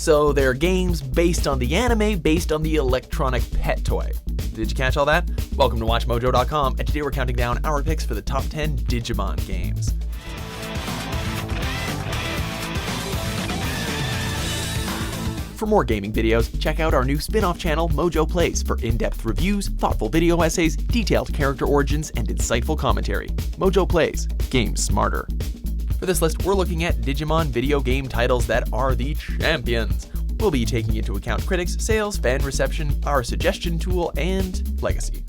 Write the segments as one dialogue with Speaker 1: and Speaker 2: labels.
Speaker 1: So they're games based on the anime, based on the electronic pet toy. Did you catch all that? Welcome to WatchMojo.com, and today we're counting down our picks for the top 10 Digimon games. For more gaming videos, check out our new spin-off channel, Mojo Plays, for in-depth reviews, thoughtful video essays, detailed character origins, and insightful commentary. Mojo Plays, games smarter. For this list, we're looking at Digimon video game titles that are the champions. We'll be taking into account critics, sales, fan reception, our suggestion tool, and legacy.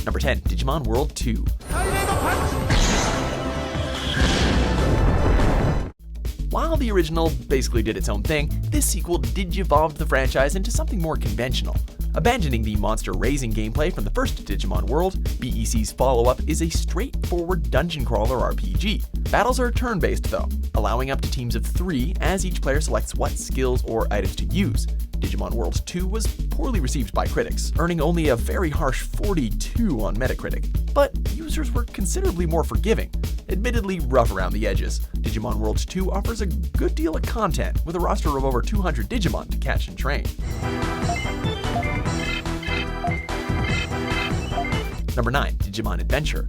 Speaker 1: Number 10, Digimon World 2. While the original basically did its own thing, this sequel digivolved the franchise into something more conventional. Abandoning the monster-raising gameplay from the first Digimon World, BEC's follow-up is a straightforward dungeon crawler RPG. Battles are turn-based though, allowing up to teams of 3 as each player selects what skills or items to use. Digimon World 2 was poorly received by critics, earning only a very harsh 42 on Metacritic, but users were considerably more forgiving. Admittedly rough around the edges, Digimon World 2 offers a good deal of content with a roster of over 200 Digimon to catch and train. Number 9, Digimon Adventure.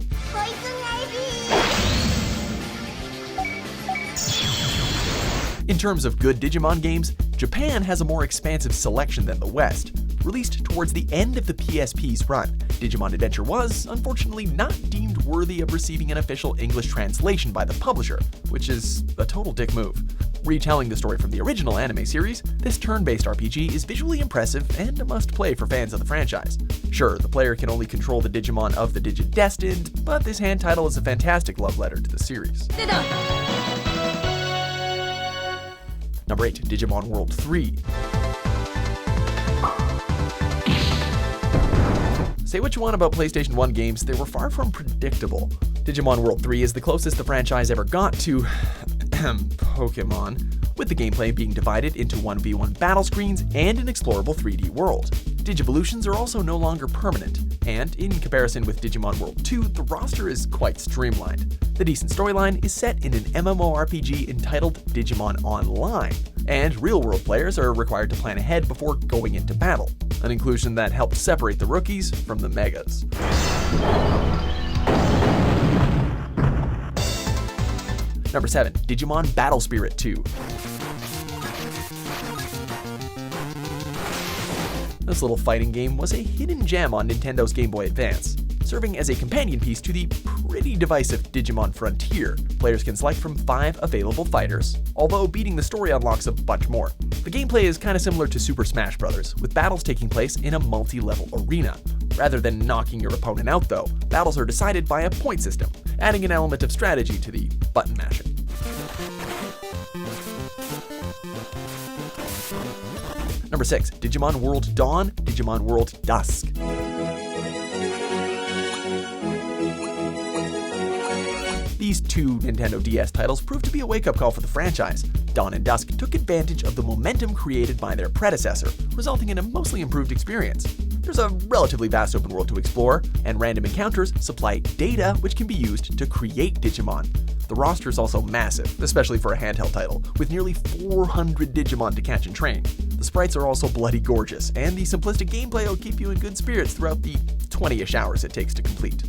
Speaker 1: In terms of good Digimon games, Japan has a more expansive selection than the West. Released towards the end of the PSP's run, Digimon Adventure was, unfortunately, not deemed worthy of receiving an official English translation by the publisher, which is a total dick move. Retelling the story from the original anime series, this turn-based RPG is visually impressive and a must-play for fans of the franchise. Sure, the player can only control the Digimon of the Digidestined, but this hand title is a fantastic love letter to the series. Number 8, Digimon World 3. Say what you want about PlayStation 1 games, they were far from predictable. Digimon World 3 is the closest the franchise ever got to Pokemon, with the gameplay being divided into 1v1 battle screens and an explorable 3D world. Digivolutions are also no longer permanent, and in comparison with Digimon World 2, the roster is quite streamlined. The decent storyline is set in an MMORPG entitled Digimon Online, and real-world players are required to plan ahead before going into battle, an inclusion that helped separate the rookies from the megas. Number 7, Digimon Battle Spirit 2. This little fighting game was a hidden gem on Nintendo's Game Boy Advance. Serving as a companion piece to the pretty divisive Digimon Frontier, players can select from 5 available fighters, although beating the story unlocks a bunch more. The gameplay is kinda similar to Super Smash Bros., with battles taking place in a multi-level arena. Rather than knocking your opponent out though, battles are decided by a point system, adding an element of strategy to the button mashing. Number 6, Digimon World Dawn, Digimon World Dusk. These 2 Nintendo DS titles proved to be a wake-up call for the franchise. Dawn and Dusk took advantage of the momentum created by their predecessor, resulting in a mostly improved experience. There's a relatively vast open world to explore, and random encounters supply data which can be used to create Digimon. The roster is also massive, especially for a handheld title, with nearly 400 Digimon to catch and train. The sprites are also bloody gorgeous, and the simplistic gameplay will keep you in good spirits throughout the 20-ish hours it takes to complete.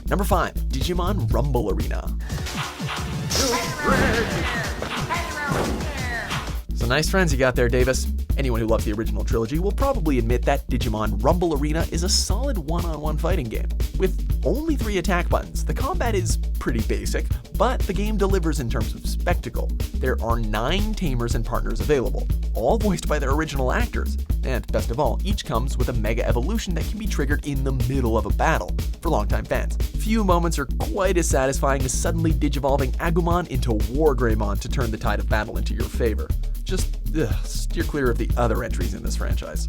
Speaker 1: Number 5, Digimon Rumble Arena. Some nice friends you got there, Davis. Anyone who loves the original trilogy will probably admit that Digimon Rumble Arena is a solid one-on-one fighting game. With only 3 attack buttons, the combat is pretty basic, but the game delivers in terms of spectacle. There are 9 tamers and partners available, all voiced by their original actors. And best of all, each comes with a mega evolution that can be triggered in the middle of a battle. For longtime fans, few moments are quite as satisfying as suddenly digivolving Agumon into Wargreymon to turn the tide of battle into your favor. Just steer clear of the other entries in this franchise.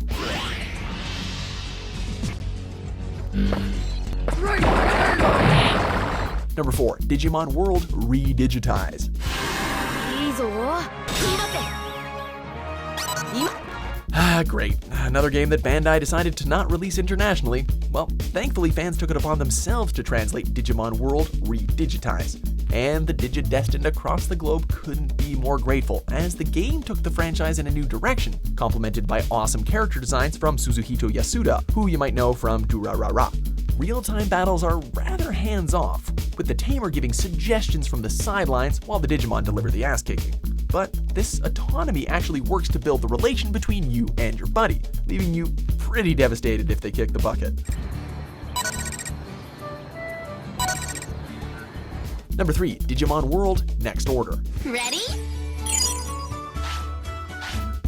Speaker 1: Number 4, Digimon World ReDigitize. Great. Another game that Bandai decided to not release internationally. Well, thankfully fans took it upon themselves to translate Digimon World ReDigitize. And the Digidestined across the globe couldn't be more grateful, as the game took the franchise in a new direction, complemented by awesome character designs from Suzuhito Yasuda, who you might know from Durarara. Real-time battles are rather hands-off, with the tamer giving suggestions from the sidelines while the Digimon deliver the ass-kicking. But this autonomy actually works to build the relation between you and your buddy, leaving you pretty devastated if they kick the bucket. Number 3, Digimon World Next Order.
Speaker 2: Ready?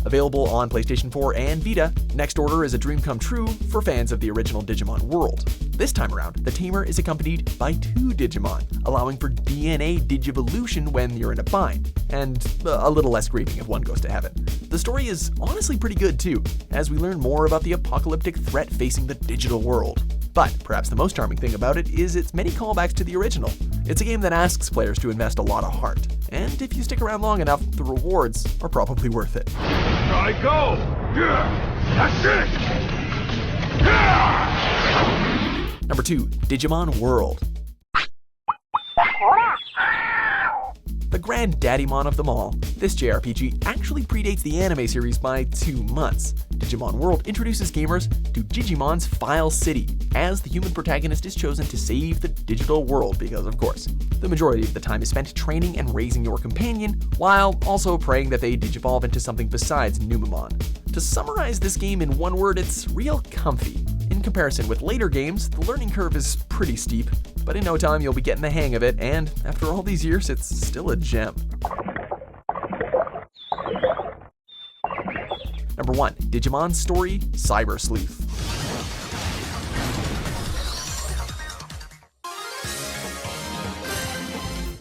Speaker 1: Available on PlayStation 4 and Vita, Next Order is a dream come true for fans of the original Digimon World. This time around, the tamer is accompanied by 2 Digimon, allowing for DNA digivolution when you're in a bind, and a little less grieving if one goes to heaven. The story is honestly pretty good too, as we learn more about the apocalyptic threat facing the digital world. But perhaps the most charming thing about it is its many callbacks to the original. It's a game that asks players to invest a lot of heart, and if you stick around long enough, the rewards are probably worth it.
Speaker 3: I go! Yeah! That's it! Yeah!
Speaker 1: Number 2, Digimon World. The granddaddymon of them all, this JRPG actually predates the anime series by 2 months. Digimon World introduces gamers to Digimon's File City, as the human protagonist is chosen to save the digital world because, of course, the majority of the time is spent training and raising your companion, while also praying that they digivolve into something besides Numemon. To summarize this game in one word, it's real comfy. In comparison with later games, the learning curve is pretty steep, but in no time you'll be getting the hang of it, and after all these years, it's still a gem. Number 1, Digimon Story Cyber Sleuth.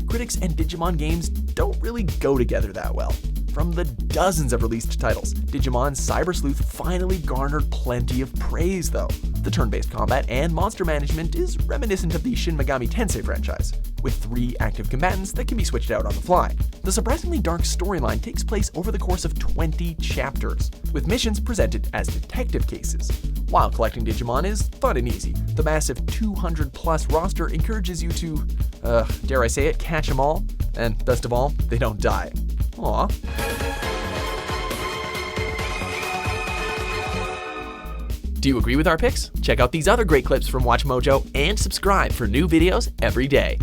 Speaker 1: Critics and Digimon games don't really go together that well. From the dozens of released titles, Digimon Cyber Sleuth finally garnered plenty of praise though. The turn-based combat and monster management is reminiscent of the Shin Megami Tensei franchise, with 3 active combatants that can be switched out on the fly. The surprisingly dark storyline takes place over the course of 20 chapters, with missions presented as detective cases. While collecting Digimon is fun and easy, the massive 200+ roster encourages you to, dare I say it, catch them all, and best of all, they don't die. Aww. Do you agree with our picks? Check out these other great clips from WatchMojo and subscribe for new videos every day.